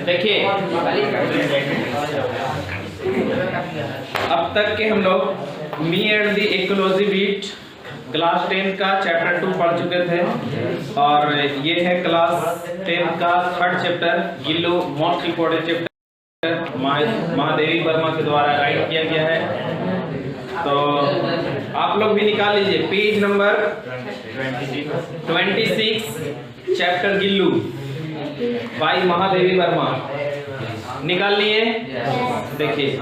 देखिए अब तक के हम लोग me and the ecology beat class 10 का चैप्टर 2 पढ़ चुके थे और ये है क्लास 10 का third chapter Gillu most important chapter Mahadevi Verma के द्वारा राइट किया गया है। तो आप लोग भी निकाल लीजिए page number 26 chapter Gillu by Mahadevi Verma निकाल लिए। देखिए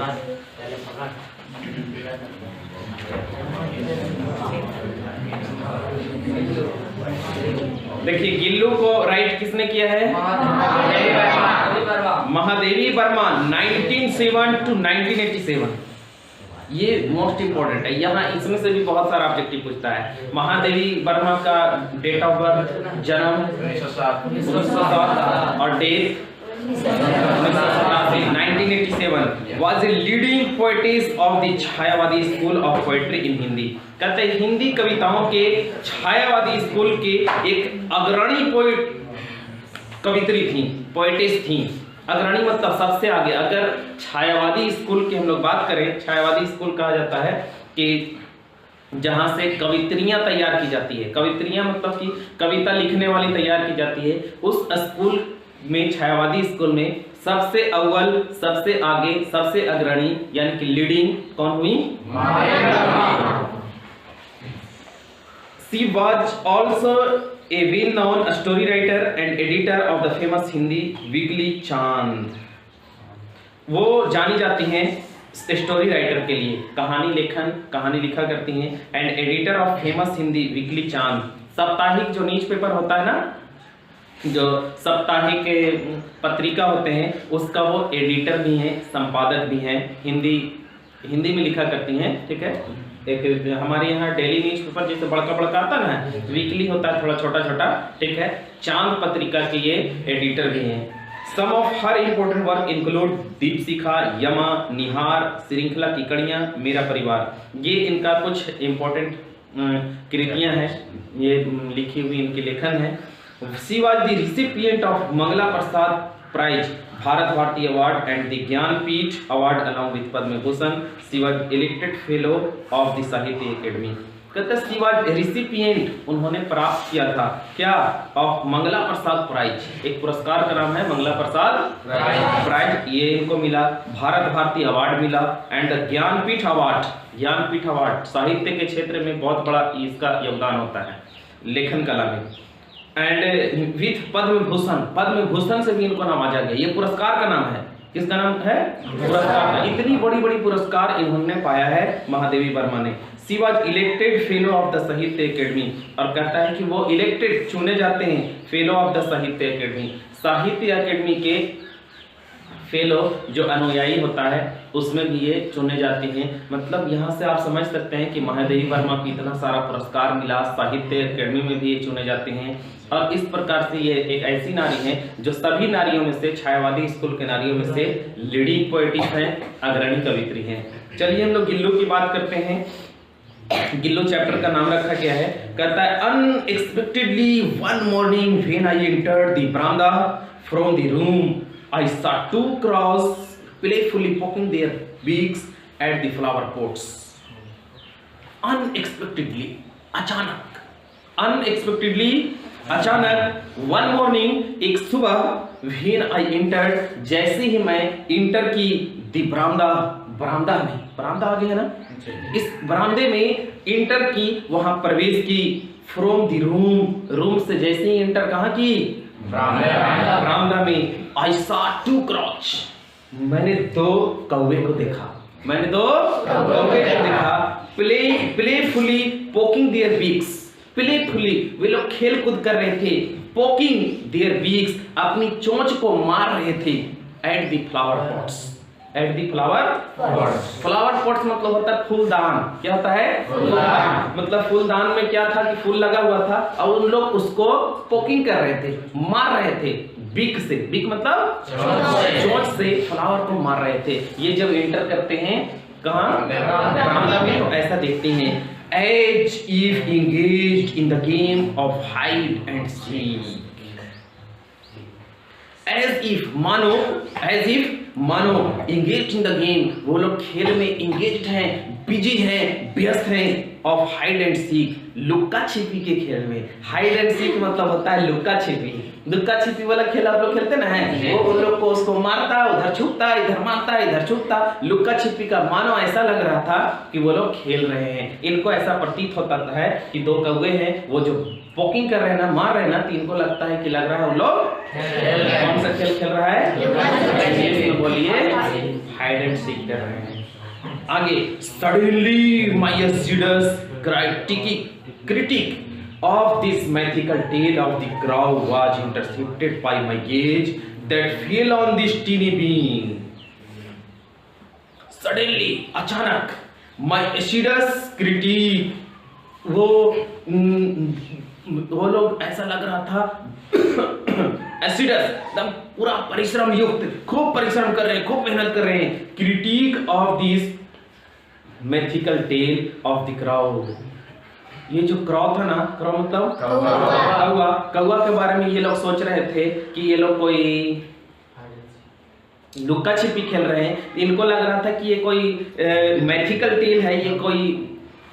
देखिए गिल्लू को राइट किसने किया है? महादेवी वर्मा 1907 to 1987। ये मोस्ट इंपॉर्टेंट है, यहाँ इसमें से भी बहुत सारा ऑब्जेक्टिव पूछता है। महादेवी वर्मा का डेट ऑफ बर्थ, जन्म 1907 और death 1987 was a leading poetess of the Chhayavadi school of poetry in Hindi. कहते हैं हिंदी कविताओं के छायावादी स्कूल के एक अग्रणी पोएट कवित्री थी, पोएटेस थी। अग्रणी मतलब सबसे आगे। अगर छायावादी स्कूल की हम लोग बात करें, छायावादी स्कूल कहा जाता है कि जहाँ से कवित्रियाँ तैयार की जाती है। कवित्रियाँ मतलब कि कविता लिखने वाली तैयार की जाती है। उस स्कूल में, छायावादी स्कूल में सबसे अव्वल, सबसे आगे, सबसे अग्रणी यानी कि लीडिंग कौन हुई? She was also a well-known story writer and editor of the famous Hindi weekly चांद। वो जानी जाती हैं स्टोरी राइटर के लिए, कहानी लिखा करती हैं and editor of famous Hindi weekly चांद। साप्ताहिक जो न्यूज पेपर होता है ना, जो साप्ताहिक पत्रिका होते हैं, उसका वो एडिटर भी हैं, संपादक भी हैं, हिंदी में लिखा करती हैं। ठीक है, एक हमारे यहाँ डेली न्यूज़पेपर जैसे बड़का आता है ना, वीकली होता है थोड़ा छोटा। ठीक है, चांद पत्रिका के ये एडिटर भी हैं। Some of her important work include Deepshikha, Yama, Nihar, श्रृंखला की कड़ियाँ, मेरा परिवार। ये इनका कुछ इम्पोर्टेंट कृतियाँ हैं, ये लिखी हुई इनके लेखन है। She was the recipient of Mangala Prasad prize, Bharat Bharati award and the Jnanpith award along with Padma Bhushan. She was elected fellow of the Sahitya Akademi. कहते she was recipient, उन्होंने प्राप्त किया था क्या? Of Mangala Prasad prize. एक पुरस्कार का नाम है मंगला प्रसाद प्राइज, ये इनको मिला। भारत भारती अवार्ड मिला एंड ज्ञानपीठ अवार्ड साहित्य के क्षेत्र में बहुत बड़ा इसका योगदान होता है, लेखन कला में। एंड विथ पद्म भूषण से भी इनको नवाजा गया। ये पुरस्कार का नाम है, किसका नाम है? पुरस्कार का। इतनी बड़ी पुरस्कार इन्होंने पाया है महादेवी वर्मा ने। She was elected fellow of the साहित्य अकेडमी, और कहता है कि वो इलेक्टेड, चुने जाते हैं, फेलो ऑफ द साहित्य अकेडमी। साहित्य अकेडमी के फेलो जो अनुयायी होता है उसमें भी ये चुने जाते हैं। मतलब यहाँ से आप समझ सकते हैं कि महादेवी वर्मा को इतना सारा पुरस्कार मिला, साहित्य अकेडमी में भी ये चुने जाते हैं। और इस प्रकार से ये एक ऐसी नारी है जो सभी नारियों में से, छायावादी स्कूल के नारियों में से लीडिंग पोएटिस है, अग्रणी कवित्री है। चलिए हम लोग गिल्लू की बात करते हैं। गिल्लू चैप्टर का नाम रखा गया है, कहता है unexpectedly one morning when I entered the बरामदा from the room I saw two crows playfully poking their beaks at the flower pots. Unexpectedly, अचानक, one morning, एक सुबह, when I entered, जैसे ही मैं इंटर की the बरामदा में, बरामदा आगे है ना, इस बरामदे में इंटर की, वहां प्रवेश की। फ्रॉम द रूम से जैसे ही इंटर कहाँ की? बरामदा में। I saw two crows, मैंने दो कौवे को देखा, playfully poking their beaks, playfully वे लोग खेल कूद कर रहे थे, poking their beaks अपनी चोंच को मार रहे थे, at the flower pots मतलब होता है फूलदान। क्या होता है? फूलदान। मतलब फूलदान में क्या था कि फूल लगा हुआ था और उन लोग उसको पोकिंग कर रहे थे, मार रहे थे बीक से। बीक मतलब चोंच से फ्लावर को मार रहे थे। ये जब एंटर करते हैं कहाँ? बरामदा में, तो ऐसा देखते हैं, as if engaged in the game of hide and seek। As if मानो एंगेज इन द गेम, वो लोग खेल में एंगेज्ड हैं, बिजी हैं, व्यस्त हैं, ऑफ हाइड एंड सीक, लुक्का छिपी के खेल में। हाइड एंड सीक मतलब होता है लुक्का छिपी। लुक्का छिपी वाला खेल आप लोग खेलते ना है, वो उन लोग को उसको मारता, उधर छुपता, इधर मारता, इधर छुपता। लुक्का छिपी का मानो ऐसा लग रहा था कि वो लोग खेल रहे हैं। इनको ऐसा प्रतीत होता है कि दो कौवे हैं, वो जो पॉकिंग कर रहे हैं ना, मार रहे हैं ना, तो इनको लगता है कि लग रहा है वो लोग कौन सा खेल खेल रहा है, बोलिए हाइड एंड सीक कर रहे हैं। आगे, suddenly my assiduous critic of this mythical tale of the crow was intercepted by my gaze that fell on this teeny being. Suddenly, अचानक, my assiduous critic, वो लोग ऐसा लग रहा था एसिडस, एकदम पूरा परिश्रम युक्त, खूब परिश्रम कर रहे हैं, खूब मेहनत कर रहे हैं। Critic of this mythical tale of the crow, ये जो क्राउ था ना, क्राउ मतलब कौवा, कौवा के बारे में ये लोग सोच रहे थे कि ये लोग कोई लुक्का छिपी खेल रहे हैं। इनको लग रहा था कि ये कोई मैथिकल टेल है, ये कोई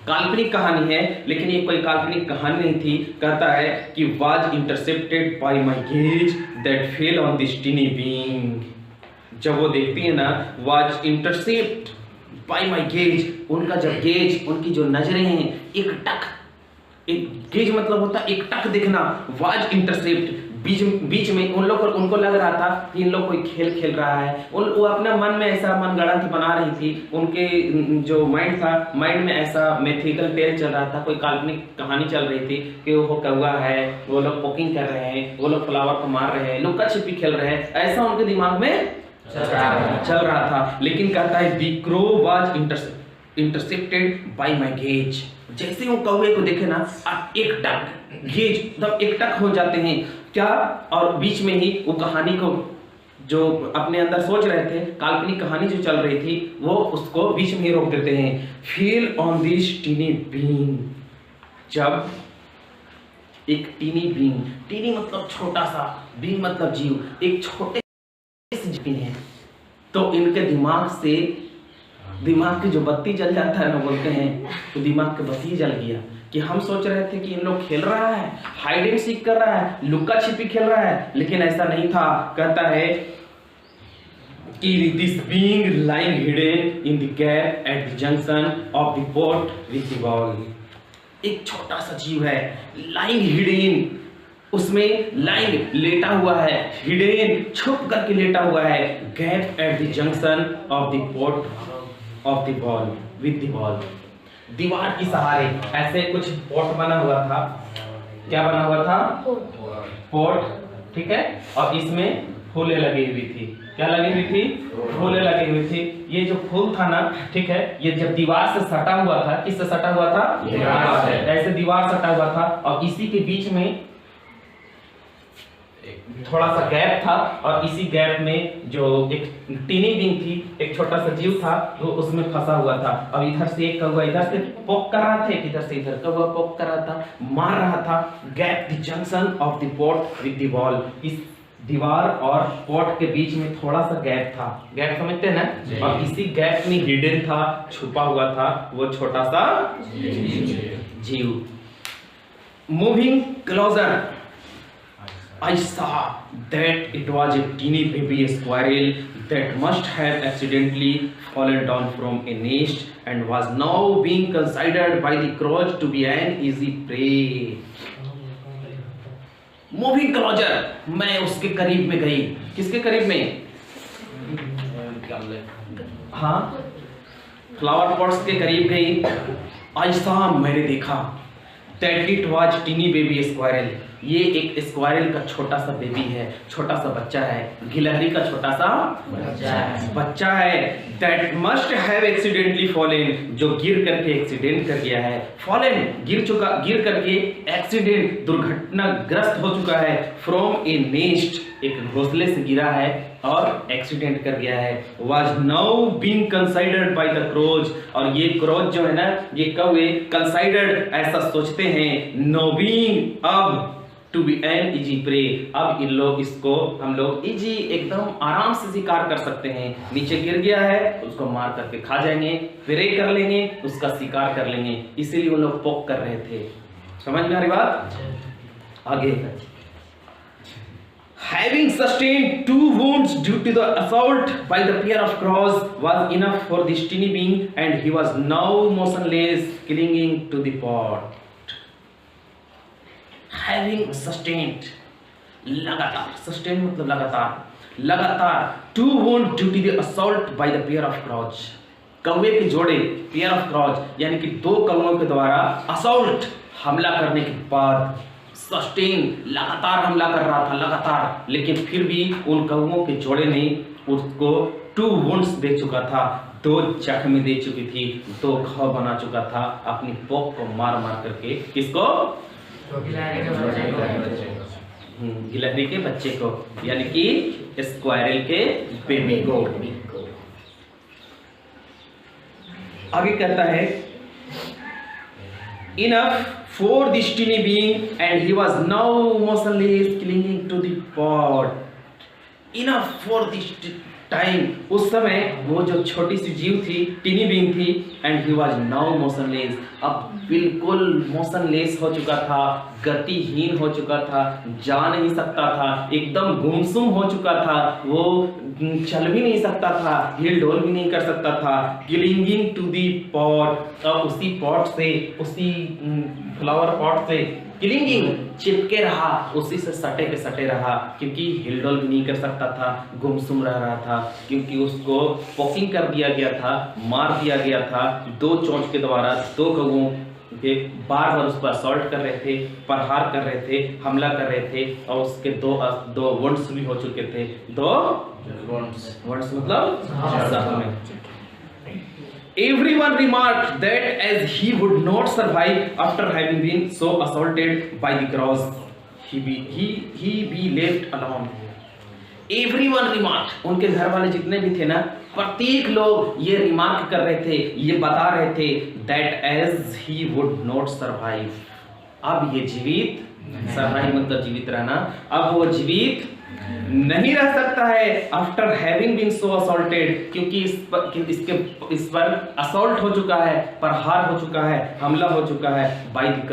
काल्पनिक कहानी है, लेकिन ये कोई काल्पनिक कहानी नहीं थी। कहता है कि was intercepted by my gaze that fell on this teeny being। जब वो देखती है ना, was intercept by my gaze, उनका जब गेज, उनकी जो नजरें हैं, एक टक, एक गेज मतलब होता है एक टक देखना, was intercept, बीच में उनको लग रहा था कि इन लोग कोई खेल खेल रहा है। वो अपने मन में ऐसा मनगढ़ंत बना रही थी, उनके जो माइंड था, माइंड में ऐसा मैथिकल टेल चल रहा था, कोई काल्पनिक कहानी चल रही थी कि वो कौवा है, वो लोग पोकिंग कर रहे हैं, वो लोग फ्लावर को मार रहे हैं, लुक्का छिपी खेल रहे हैं, ऐसा उनके दिमाग में चल रहा था। लेकिन कहता है the crow was intercepted bye my gauge. जैसे वो कौवे को देखे ना, एक टक गेज, तब एक टक हो जाते हैं क्या, और बीच में ही वो कहानी को जो अपने अंदर सोच रहे थे, काल्पनिक कहानी जो चल रही थी, वो उसको बीच में ही रोक देते हैं। Feel on this tiny being, जब एक टीनी बीइंग, टीनी मतलब छोटा सा, बीइंग मतलब जीव, एक छोटे से जीव है, तो इनके दिमाग की जो बत्ती जल जाता है ना, बोलते हैं, तो दिमाग की बत्ती जल गया कि हम सोच रहे थे कि इन लोग खेल रहा है, हाइड एंड सीक कर रहा है, लुक्का छिपी खेल रहा है, लेकिन ऐसा नहीं था। कहता है कि this being lying hidden in the gap at the junction of the port with the wall, एक छोटा सा जीव है, लाइंग हिडन, उसमें लाइंग लेटा हुआ है, हिडन छुप करके लेटा हुआ है, gap at the junction of the port of the wall with the wall, दीवार की सहारे ऐसे कुछ पोर्ट बना हुआ था। क्या बना हुआ था? पोर्ट, ठीक है, और इसमें फूलें लगी हुई थी। क्या लगी हुई थी? फूलें लगी हुई थी। ये जो फूल था ना, ठीक है, ये जब दीवार से सटा हुआ था, किससे सटा हुआ था? दीवार से। ऐसे दीवार सटा हुआ था, और इसी के बीच में थोड़ा सा गैप था, और इसी गैप में जो एक टीनी बीइंग थी, एक छोटा सा जीव था, वो उसमें फंसा हुआ था। अब इधर से एक कौवा इधर से पोक कर रहा था, इधर से इधर कौवा पोक कर रहा था, मार रहा था। Gap the junction of the port with the wall, इस दीवार और पोर्ट के बीच में थोड़ा सा गैप था। गैप समझते हैं ना? और इसी गैप में हिडन था, छुपा हुआ था वो छोटा सा जीव। Moving closer, I saw that it was a teeny baby squirrel that must have accidentally fallen down from a nest and was now being considered by the crows to be an easy prey. Moving closer, मैं उसके करीब में गई। किसके करीब में? हाँ, flower pots के करीब गई। I saw, मैंने देखा, that it was teeny baby squirrel, ये एक स्क्वायरल का छोटा सा बेबी है, छोटा सा बच्चा है, गिलहरी का छोटा सा बच्चा है। That must have accidentally fallen, जो गिर करके एक्सीडेंट कर गया है। Fallen, गिर करके एक्सीडेंट, दुर्घटनाग्रस्त हो चुका है। From a nest, एक घोंसले से गिरा है और एक्सीडेंट कर गया है। Was now being considered by the crows, और ये क्रोज जो है ना, ये कौवे considered ऐसा सोचते हैं, knowing, अब to be an easy prey. अब इन लोग इसको हम लोग इजी एकदम आराम से शिकार कर सकते हैं। नीचे गिर गया है उसको मार करके खा जाएंगे, प्रे कर लेंगे, उसका शिकार कर लेंगे, इसीलिए वो लोग पोक कर रहे थे। समझ में आ रही बात? आगे, having sustained 2 wounds due to the assault by the pair of crows was enough for this tiny being, and he was now motionless, clinging to the pot. Having sustained, लगातार, sustained मतलब लगातार, लगातार 2 wounds due to the assault by the pair of crows, कौवे के जोड़े, pair of crows यानी कि 2 कौवों के द्वारा assault हमला करने के बाद, सस्टेन लगातार हमला कर रहा था, लगातार, लेकिन फिर भी उन कौवों के जोड़े ने उसको 2 वुंड्स दे चुका था, 2 जख्म दे चुकी थी, 2 घाव बना चुका था अपनी पोक को मार मार करके। किसको? गिलहरी के बच्चे को, यानी कि स्क्वायरल के बेबी को। आगे कहता है enough for this tiny being, and he was now motionless, clinging to the pod. Enough for this time, उस समय वो जो छोटी सी जीव थी, टीनी बीइंग थी, and he was now motionless, अब बिल्कुल मोशनलेस हो चुका था, गतिहीन हो चुका था, जा नहीं सकता था, एकदम गुमसुम हो चुका था, वो चल भी नहीं सकता था, हिल डोल भी नहीं कर सकता था। क्लिंगिंग टू दी पॉट, अब उसी पॉट से, उसी फ्लावर पॉट से क्लिंगिंग चिपके रहा, उसी से सटे के सटे रहा, क्योंकि हिल डोल भी नहीं कर सकता था, गुमसुम रह रहा था, क्योंकि उसको पोकिंग कर दिया गया था, मार दिया गया था 2 चोंच के द्वारा। 2 कौवों के बार बार उस पर असॉल्ट कर रहे थे, प्रहार कर रहे थे, हमला कर रहे थे, और उसके 2 वुंड्स भी हो चुके थे। 2 वुंड्स मतलब जख्म। Everyone remarked that as he would not survive after having been so assaulted by the crows, he be left alone. Everyone remarked, उनके घर वाले जितने भी थे ना, प्रत्येक लोग ये रिमार्क कर रहे थे, ये बता रहे थे that as he would not survive, अब ये जीवित, सरवाइव मतलब जीवित रहना, अब वो जीवित नहीं रह सकता है after having been so assaulted, क्योंकि इस पर असॉल्ट हो चुका है, प्रहार हो चुका है, हमला हो चुका है बाय द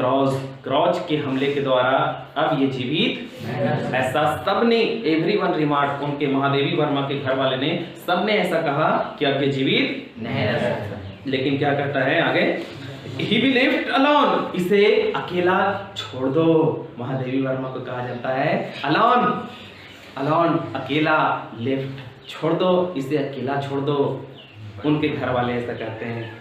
क्रॉच के हमले के द्वारा, अब ये जीवित। ऐसा सबने, एवरीवन रिमार्क, उनके महादेवी वर्मा के घर वाले ने, सबने ऐसा कहा कि अब ये जीवित नहीं रह सकता। लेकिन क्या कहता है आगे, he be left alone, इसे अकेला छोड़ दो। महादेवी वर्मा को कहा जाता है alone, अकेला, लेफ्ट छोड़ दो, इसे अकेला छोड़ दो। उनके घर वाले ऐसा कहते हैं।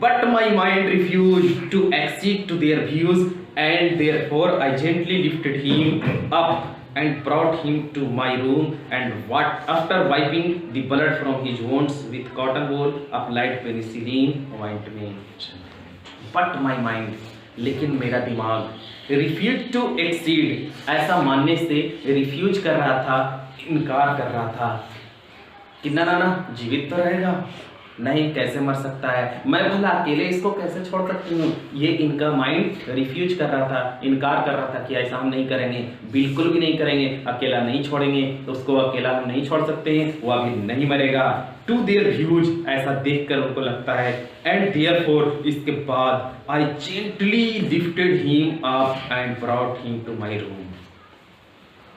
But my mind refused to accede to their views, and therefore I gently lifted him up and brought him to my room, and after wiping the blood from his wounds with cotton wool, applied penicillin ointment. But my mind, लेकिन मेरा दिमाग, refuse to exceed, ऐसा मानने से refuse कर रहा था, इनकार कर रहा था कि ना ना ना, जीवित तो रहेगा, नहीं कैसे मर सकता है, मैं भला अकेले इसको कैसे छोड़ सकती हूँ। ये इनका माइंड रिफ्यूज कर रहा था, इनकार कर रहा था कि ऐसा हम नहीं करेंगे, बिल्कुल भी नहीं करेंगे, अकेला नहीं छोड़ेंगे, तो उसको अकेला हम नहीं छोड़ सकते हैं, वो अभी नहीं मरेगा। टू देयर व्यूज, ऐसा देखकर उनको लगता है, एंड देयरफॉर, इसके बाद, I gently lifted him up and brought him to my room.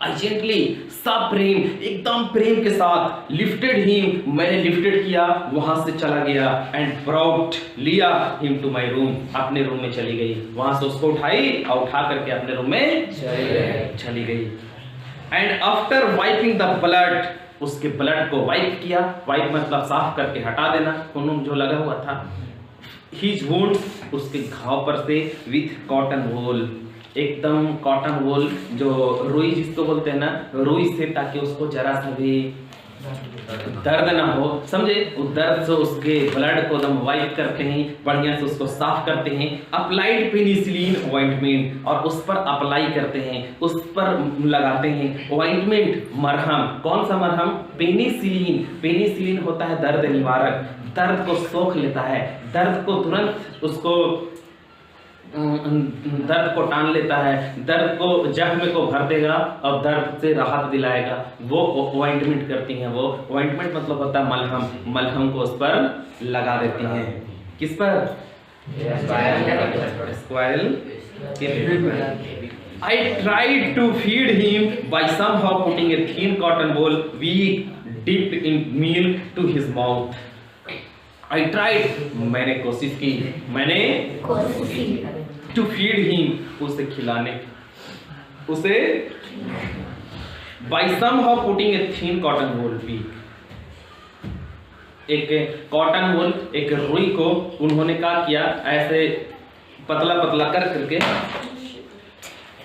I gently, सब प्रेम, एकदम प्रेम के साथ, लिफ्टेड हिम, मैंने लिफ्टेड किया, वहां से चला गया, एंड ब्रॉट, लिया, हिम टू माय रूम, अपने रूम में चली गई, वहां से उसको उठाई और उठा करके अपने रूम में चली गई। And after wiping the blood, उसके ब्लड को वाइप किया, वाइप मतलब साफ करके हटा देना, खून जो लगा हुआ था, हिज वुंड्स, उसके घाव पर से, विथ कॉटन वूल, एकदम कॉटन वूल, जो रुई जिसको बोलते हैं ना, रुई से, ताकि उसको जरा सा भी दर्द ना हो, समझे, उस दर्द से उसके ब्लड को एकदम वाइप करते हैं, बढ़िया से उसको साफ करते हैं। अप्लाइड पेनिसिलिन ऑइंटमेंट, और उस पर अप्लाई करते हैं, उस पर लगाते हैं ऑइंटमेंट, मरहम। कौन सा मरहम? पेनिसिलिन। पेनिसिलिन होता है दर्द निवारक, दर्द को सोख लेता है, दर्द को तुरंत उसको दर्द को टान लेता है, दर्द को जख्म को भर देगा और दर्द से राहत दिलाएगा, वो ऑइंटमेंट करती हैं। वो ऑइंटमेंट मतलब होता है मलहम, मलहम को उस पर लगा देती हैं। किस पर? स्क्वायरल के। I tried to feed him by somehow putting a thin cotton ball weak dipped in meal to his mouth. I tried, मैंने कोशिश की, to feed him, उसे खिलाने, उसे by somehow putting a thin cotton ball weak, एक cotton ball, एक रुई को उन्होंने क्या किया, ऐसे पतला पतला कर करके,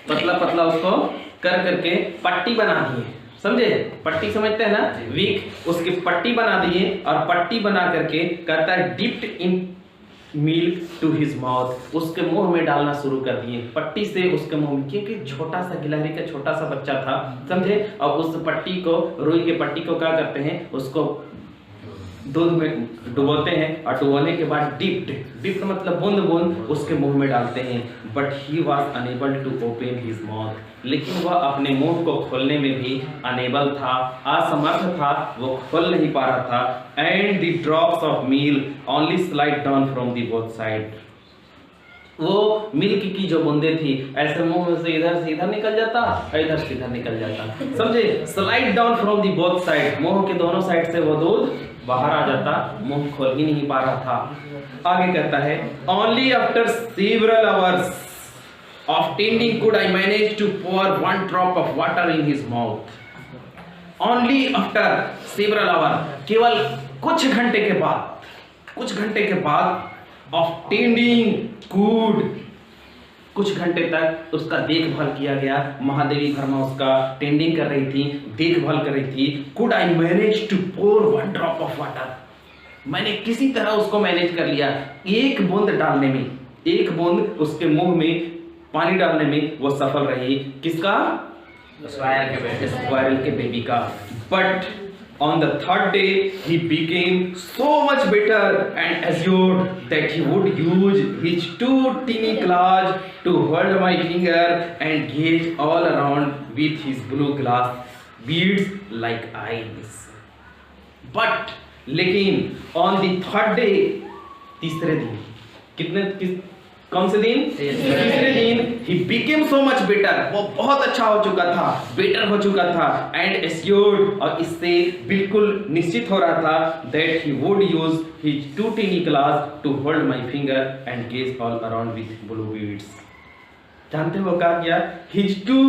पतला पतला उसको कर करके पट्टी बना दिए। समझे? पट्टी समझते हैं ना, वीक, उसकी पट्टी बना दिए और पट्टी बना करके कहता है dipped in milk to his mouth, उसके मुंह में डालना शुरू कर दिए पट्टी से उसके मुंह में, क्योंकि छोटा सा गिलहरी का छोटा सा बच्चा था। समझे? और उस पट्टी को, रुई के पट्टी को क्या करते हैं, उसको दूध में डुबोते हैं और डुबोने के बाद डिप्ड मतलब बूंद बूंद उसके मुंह में डालते हैं। But he was unable to open his mouth, लेकिन वह अपने मुंह को खोलने में भी अनेबल था, असमर्थ था, वो खोल नहीं पा रहा था। And the drops of milk only slide down from the both side, वो मिल्क की जो बूंदे थी ऐसे मुंह में से इधर निकल जाता, इधर से इधर निकल जाता। समझे? Slide down from the both side, मुंह के दोनों साइड से वो दूध बाहर आ जाता, मुंह खोल ही नहीं पा रहा था। आगे कहता है only after several hours of tending could I manage to pour one drop of water in his mouth. Only after several hour, केवल कुछ घंटे के बाद ऑफ टेंडिंग कुड, कुछ घंटे तक उसका देखभाल किया गया। महादेवी वर्मा उसका टेंडिंग कर रही थी, देखभाल कर रही थी। Could I manage to pour one drop of water, मैंने किसी तरह उसको मैनेज कर लिया, एक बूंद डालने में, एक बूंद उसके मुंह में पानी डालने में वो सफल रही। किसका? स्क्वायरल के बेबी का। But on the third day he became so much better and assured that he would use his two teeny claws to hold my finger and gaze all around with his blue glass beads like eyes. But लेकिन on the third day, तीसरे दिन, कौन से दिन? तीसरे दिन he became so much better, वो बहुत अच्छा हो चुका था, बेटर हो चुका था, and assured, और इससे बिल्कुल निश्चित हो रहा था that he would use his two teeny claws to hold my finger and gaze all around with blue beads. जानते हो क्या किया? his two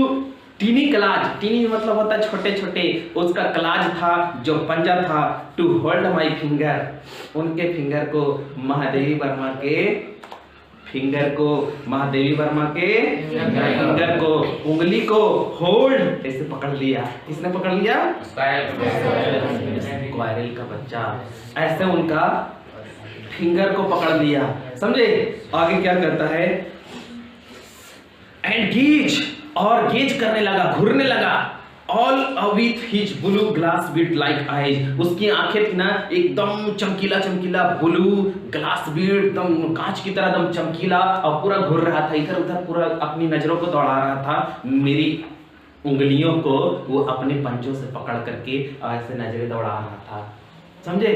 teeny claws, teeny मतलब होता है छोटे छोटे, उसका क्लाज था जो पंजा था, to hold my finger, उनके फिंगर को, महादेवी वर्मा के फिंगर को, महादेवी वर्मा के फिंगर को, उंगली को होल्ड ऐसे पकड़ लिया। किसने पकड़ लिया? स्क्वायरल का बच्चा ऐसे उनका फिंगर को पकड़ लिया। समझे? आगे क्या करता है? एंड गेज, और गेज करने लगा, घूरने लगा। All with his blue glass Beed like eyes, उसकी आंखें थी ना एकदम चमकीला चमकीला ब्लू ग्लास बीड, एकदम कांच की तरह एकदम चमकीला, और पूरा घूर रहा था इधर उधर, पूरा अपनी नजरों को दौड़ा रहा था। मेरी उंगलियों को वो अपने पंजों से पकड़ करके ऐसे नजरें दौड़ा रहा था। समझे?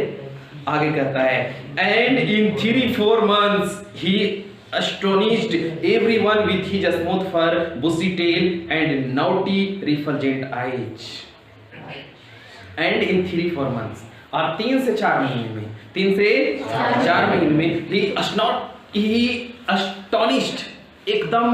आगे कहता है and in 3-4 months he astonished everyone with his smooth fur, bushy tail and naughty refulgent eyes. And in 3-4 months, और 3 से 4 महीने में, 3 से 4 महीने में he astonished, एकदम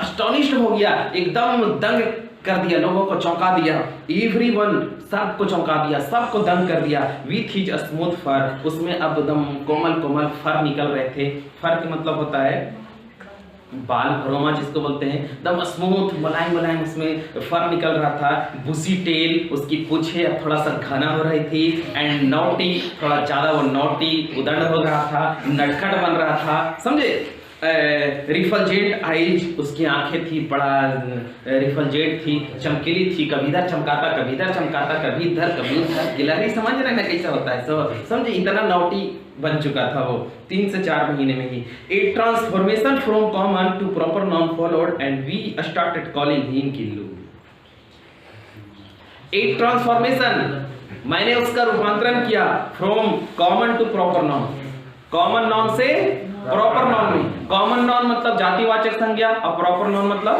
astonished हो गया, एकदम दंग कर दिया, लोगों को चौंका दिया। एवरीवन, सबको चौंका दिया, सबको दंग कर दिया। विथ हिज स्मूथ फर, उसमें अब एकदम कोमल कोमल फर निकल रहे थे। फर का मतलब होता है बाल, रोमा जिसको बोलते हैं, एकदम स्मूथ मुलायम मुलायम उसमें फर निकल रहा था। बुसी टेल, उसकी पूछे अब थोड़ा सा घना हो रही थी। एंड नॉटी, थोड़ा ज्यादा वो नॉटी उदंड हो रहा था, नटखट बन रहा था। समझे? रिफलजेंट आइज, उसकी आंखें थी बड़ा रिफलजेंट थी, चमकीली थी, कभी इधर चमकाता कभी इधर चमकाता, कभी इधर कभी उधर। गिलहरी समझ रहे ना कैसा होता है, सब समझे, इतना नौटी बन चुका था वो 3 से 4 महीने में ही। A transformation from common to proper noun followed and we started calling him Gillu. A transformation, मैंने उसका रूपांतरण किया from common to proper noun, common noun से प्रॉपर नाउन में। कॉमन नाउन मतलब जातिवाचक संज्ञा और प्रॉपर नाउन मतलब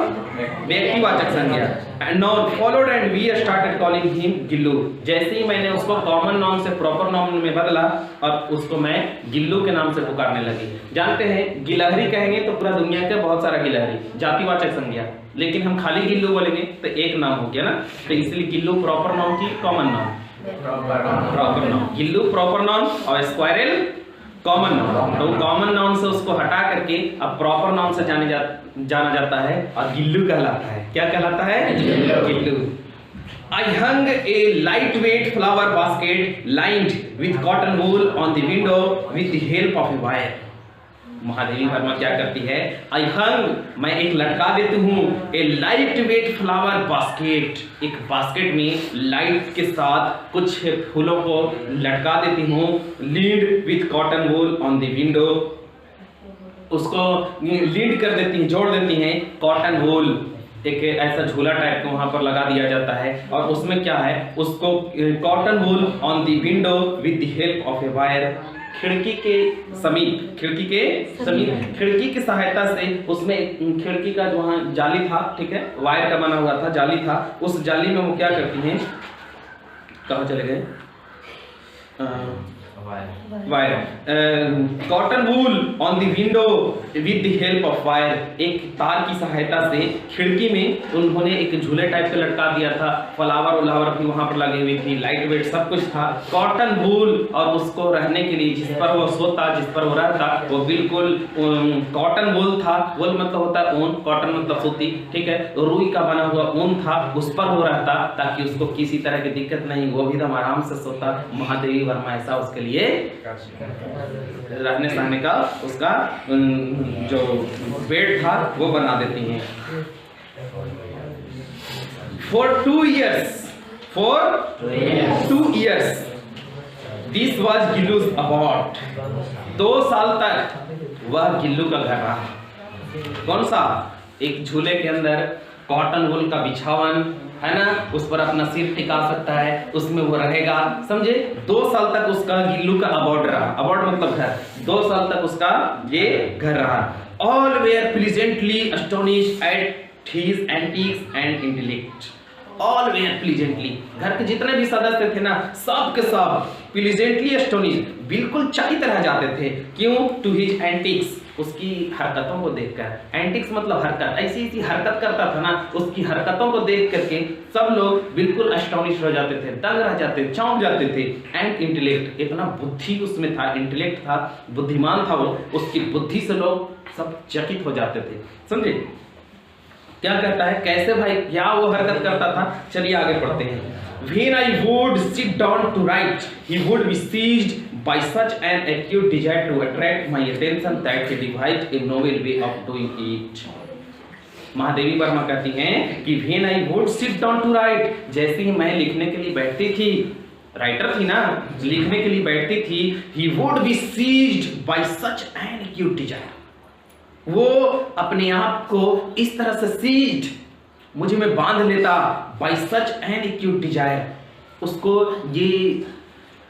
व्यक्तिवाचक संज्ञा। And noun followed and we started calling him Gillu. जैसे ही मैंने उसको कॉमन नाउन से प्रॉपर नाउन में बदला और उसको मैं गिल्लू के नाम से पुकारने लगी। जानते हैं गिलहरी कहेंगे तो पूरा दुनिया के बहुत सारा गिलहरी, जातिवाचक संज्ञा, लेकिन हम खाली गिल्लू बोलेंगे तो एक नाम हो गया ना, तो इसलिए गिल्लू प्रॉपर नाउन की common noun, proper noun Gillu proper noun और स्क्वायरल कॉमन नाउन। तो कॉमन नाउन से उसको हटा करके अब प्रॉपर नाउन से जाना जाता है और गिल्लू कहलाता है। क्या कहलाता है? Gillu. I hung a lightweight flower basket lined with cotton wool on the window with the help of a wire. Mahadevi Verma क्या करती है? I hung, मैं एक लटका देती हूँ, a lightweight flower basket, एक बास्केट में लाइट के साथ कुछ फूलों को लटका देती हूँ, leaned with cotton wool on the window, उसको लीड कर देती हैं, जोड़ देती हैं कॉटन वूल, एक ऐसा झूला टाइप को वहां पर लगा दिया जाता है और उसमें क्या है, उसको cotton wool on the window with the help of a wire, खिड़की के समीप, खिड़की की सहायता से, उसमें खिड़की का जो वहाँ जाली था, ठीक है, वायर का बना हुआ था, जाली था, उस जाली में वो क्या करती हैं, कहाँ चले गए, wire, cotton wool on the window with the help of wire, एक तार की सहायता से खिड़की में उन्होंने एक झूले टाइप का लटका दिया था, फ्लावर उलावर भी वहां पर लगी हुई थी, लाइट वेट सब कुछ था, कॉटन वूल, और उसको रहने के लिए जिस पर वो सोता, जिस पर वो रहता, वो बिल्कुल कॉटन वूल था, वूल मतलब होता है ऊन, कॉटन मतलब सूती, ठीक है, रुई का बना हुआ ऊन था, उस पर वो रहता ताकि उसको किसी तरह की दिक्कत नहीं, वो भी एकदम आराम से सोता। महादेवी वर्मा ऐसा उसके लिए रहने सहने का उसका जो बेड था वो बना देती हैं। For 2 years this was गिल्लू's abode। 2 साल तक वह गिल्लू का घर रहा। कौन सा? एक झूले के अंदर कॉटन वूल का बिछावन है ना, उस पर अपना सिर टिका सकता है, उसमें वो रहेगा, समझे। 2 साल तक उसका गिल्लू का अबॉर्ड रहा, अबॉर्ड मतलब घर, 2 साल तक उसका ये घर रहा। All were pleasantly astonished at his antics and intellect. All were pleasantly, घर के जितने भी सदस्य थे ना, सब के सब प्लीजेंटली एस्टोनिश्ड, बिल्कुल चकित रह जाते थे। क्यों? टू हिज एंटिक्स, उसकी हरकतों को देखकर। एंटिक्स मतलब हरकत, ऐसी ऐसी हरकत करता था ना, उसकी हरकतों को देख करके सब लोग बिल्कुल एस्टोनिश हो जाते थे, दंग रह जाते, चौंक जाते थे। एंड इंटेलेक्ट, इतना बुद्धि उसमें था, इंटेलेक्ट था, बुद्धिमान था वो, उसकी बुद्धि से लोग सब चकित हो जाते थे, समझे। क्या करता है, कैसे भाई, क्या वो हरकत करता था, चलिए आगे पढ़ते हैं। When I would sit down to write, he would be seized by such an acute desire to attract my attention that he devised a novel way of doing it। Mahadevi Verma कहती हैं कि when I would sit down to write, जैसे ही मैं लिखने के लिए बैठती थी, राइटर थी ना, लिखने के लिए बैठती थी, he would be seized by such an acute desire, वो अपने आप को इस तरह से सीज्ड, मुझे में बांध लेता, by such an acute desire, उसको ये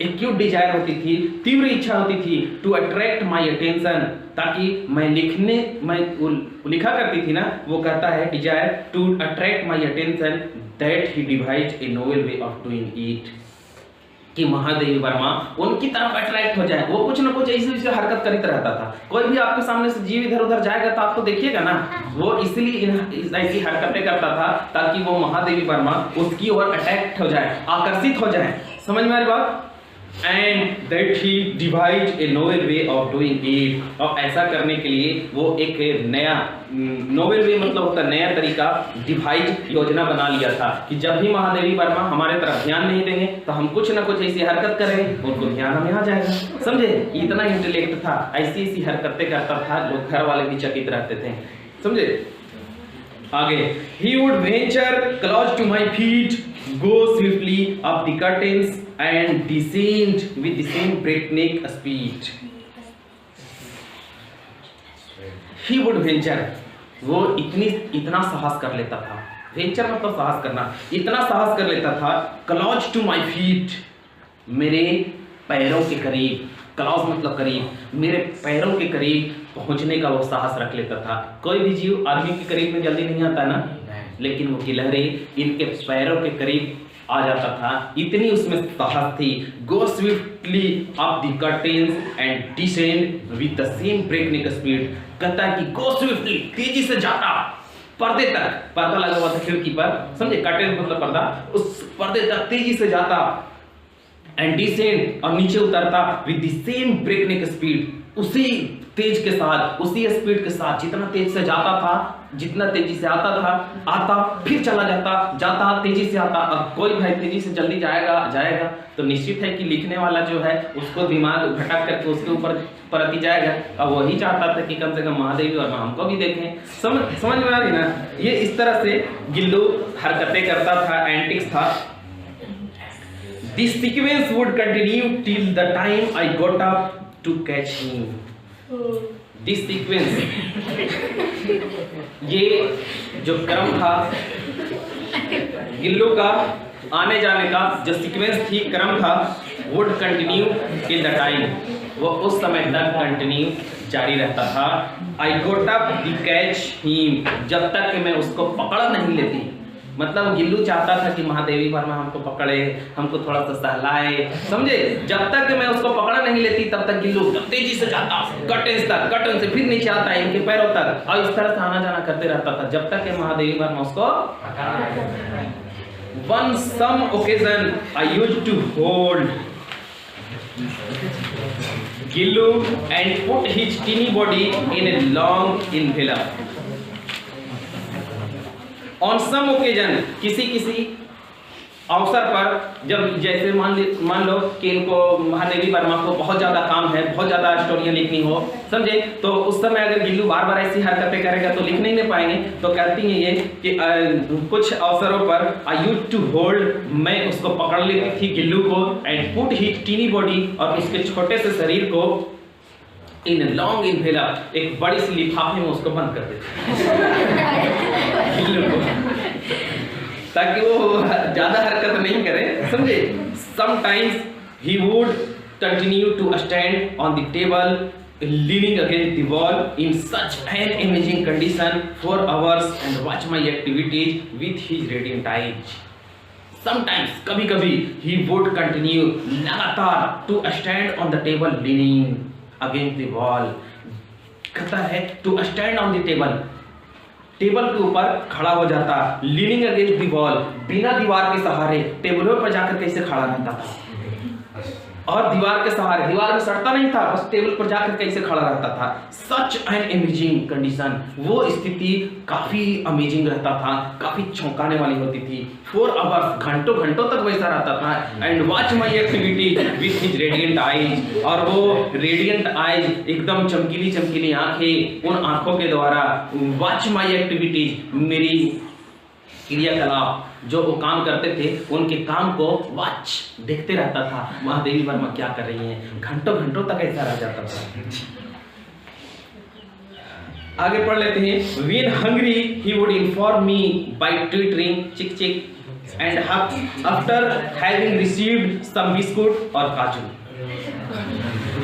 एक्यूट डिजायर होती थी, तीव्र इच्छा होती थी, टू अट्रैक्ट माय अटेंशन, ताकि मैं लिखा करती थी ना, वो कहता है desire to attract my attention that he devised a novel way of doing it, कि महादेवी वर्मा उनकी तरफ अट्रैक्ट हो जाए, वो कुछ ना कुछ ऐसी हरकत करते रहता था। कोई भी आपके सामने से जीव इधर उधर जाएगा तो आपको देखिएगा ना, वो इसलिए ऐसी हरकतें करता था ताकि वो महादेवी वर्मा उसकी ओर अट्रैक्ट हो जाए, आकर्षित हो जाए। समझ में आ रही बात? And that he divide A novel way of doing it, और ऐसा करने के लिए वो एक नया नोवेल वे मतलब होता है नया तरीका, डिवाइड योजना बना लिया था कि जब भी महादेवी वर्मा हमारे तरफ ध्यान नहीं देंगे तो हम कुछ ना कुछ ऐसी हरकत करेंगे, उनको ध्यान हमें आ जाएगा। समझे, इतना इंटेलेक्ट था, ऐसी ऐसी हरकतें करता था, लोग घर वाले भी चकित रहते थे। समझे, आगे he would venture close to my feet, go swiftly up the curtains and descend with the same breakneck speed. He would venture, वो इतना साहस कर लेता था, वेंचर मतलब साहस करना, इतना साहस कर लेता था, close to my feet, मेरे पैरों के करीब, क्लॉज मतलब करीब, मेरे पैरों के करीब पहुंचने का वो साहस रख लेता था। कोई भी जीव आदमी के करीब में जल्दी नहीं आता ना, लेकिन वो गिलहरी इनके पैरों के करीब आ जाता था, इतनी उसमें साहस थी। Go swiftly up the curtains and descend with the same breakneck speed, कहता है कि गो स्विफ्टली, तेजी से जाता पर्दे तक, पर्दा लगा हुआ था खिड़की पर, समझे, कर्टेन मतलब पर्दा, उस पर्दे तक तेजी से जाता, एंड डिसेंड, और नीचे उतरता with the same breakneck speed, उसी तेज के साथ, उसी स्पीड के साथ, जितना तेज से जाता था, जितना तेजी से आता था, आता फिर चला जाता, जाता तेजी से आता। अब कोई भाई तेजी से जल्दी जाएगा तो निश्चित है कि लिखने वाला जो है उसको दिमाग भटक करके उसके ऊपर परती जाएगा। अब वही चाहता था कि कम से कम महादेवी वर्मा हमको भी देखें। समझ में आ रही ना, ये इस तरह से गिल्लू हरकतें करता था, एंटिक्स था। This sequence would continue till the time I got up to catch him. This sequence, ये जो क्रम था गिल्लू का आने जाने का, जो सीक्वेंस थी, क्रम था, would continue till the time, वो उस समय तक कंटिन्यू जारी रहता था। I got up to catch him, जब तक कि मैं उसको पकड़ नहीं लेती। मतलब गिल्लू चाहता था कि महादेवी वर्मा हमको पकड़े, हमको थोड़ा सा सहलाए, समझे। जब तक मैं उसको पकड़ नहीं लेती तब तक गिल्लू तेजी से जाता कर्टेन तक, कर्टेन से फिर नीचे आता है इनके पैरों तक, और इस तरह से आना जाना करते रहता था जब तक कि महादेवी वर्मा उसको। One some occasion I used to hold Gillu and put his teeny body in a long envelope. On some occasion, किसी अवसर पर, जब जैसे मान लो कि इनको महादेवी वर्मा को बहुत ज़्यादा काम है, बहुत ज़्यादा स्टोरियाँ लिखनी हो, समझे, तो उस समय अगर गिल्लू बार बार ऐसी हरकतें करेगा तो लिख नहीं पाएंगे। तो कहती हैं ये कि कुछ अवसरों पर आई यूज्ड टू होल्ड, मैं उसको पकड़ लेती थी गिल्लू को, and put his tiny body, और उसके छोटे से शरीर को इन लॉन्ग इनवेलप, एक बड़ी सी लिफाफे में उसको बंद कर देते गिल्लू को, ताकि वो ज्यादा हरकत नहीं करे, समझे। Sometimes he would continue to stand on the table, leaning against the wall in such an amazing condition for hours and watch my activities with his radiant eyes. Sometimes, कभी-कभी, he would continue लगातार to stand on the table, leaning against the wall. कहता है to stand on the table, table के ऊपर खड़ा हो जाता, leaning against the wall, बिना दीवार के सहारे टेबलों पर जाकर कैसे खड़ा रहता था, और दीवार के सहारे, दीवार में सटता नहीं था, बस टेबल पर जाकर कैसे खड़ा रहता था। सच एन अमेजिंग कंडीशन, वो स्थिति काफी अमेजिंग रहता था, काफी चौंकाने वाली होती थी। 4 आवर्स, घंटों घंटों तक वैसा रहता था। And watch my activity with his radiant eyes, और वो रेडियंट आईज, एकदम चमकीली चमकीली आंखें, उन आंखों के द्वारा वॉच माई एक्टिविटीज, मेरी क्रियाकलाप जो वो काम करते थे उनके काम को वॉच, देखते रहता था, महादेवी वर्मा क्या कर रही हैं, घंटों घंटों तक ऐसा रह जाता था। आगे पढ़ लेते हैं। When hungry he would inform me by twittering चिक चिक and after having received some biscuit और काजू।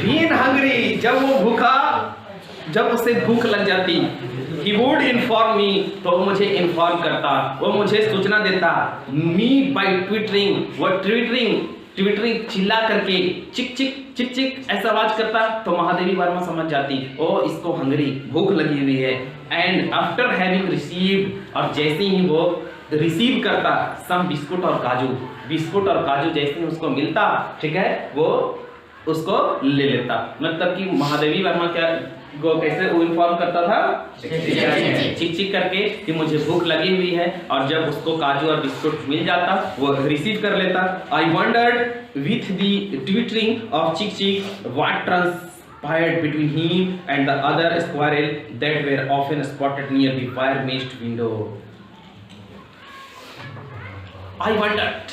When hungry, जब वो भूखा, जब उसे भूख लग जाती, he would inform me, तो वो मुझे इन्फॉर्म करता, वो मुझे सूचना देता, me by twittering, वो ट्विटरिंग चिल्ला करके चिक चिक चिक चिक ऐसा आवाज करता, तो महादेवी वर्मा समझ जाती ओ इसको हंगरी, भूख लगी हुई है। एंड आफ्टर हैविंग रिसीव्ड, और जैसे ही वो रिसीव करता सम बिस्कुट और काजू, बिस्कुट और काजू जैसे ही उसको मिलता, ठीक है, वो उसको ले लेता। मतलब कि महादेवी वर्मा क्या को कैसे वो इन्फॉर्म करता था, चिक चिक करके कि मुझे भूख लगी हुई है, और जब उसको काजू और बिस्कुट मिल जाता वो रिसीव कर लेता। आई wandered with the twittering of चिक चिक what transpired between him and the other squirrel that were often spotted near the fire mist window. I wondered,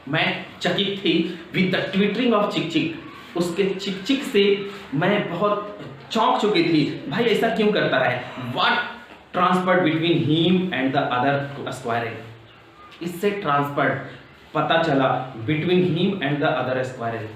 मैं चकित थी विद द ट्विटरिंग ऑफ चिक चिक, उसके चिक चिक से मैं बहुत चौंक चुकी थी। भाई ऐसा क्यों करता है? What transferred between him and the other squirrel, इससे ट्रांसफर्ड पता चला between him and the other squirrel,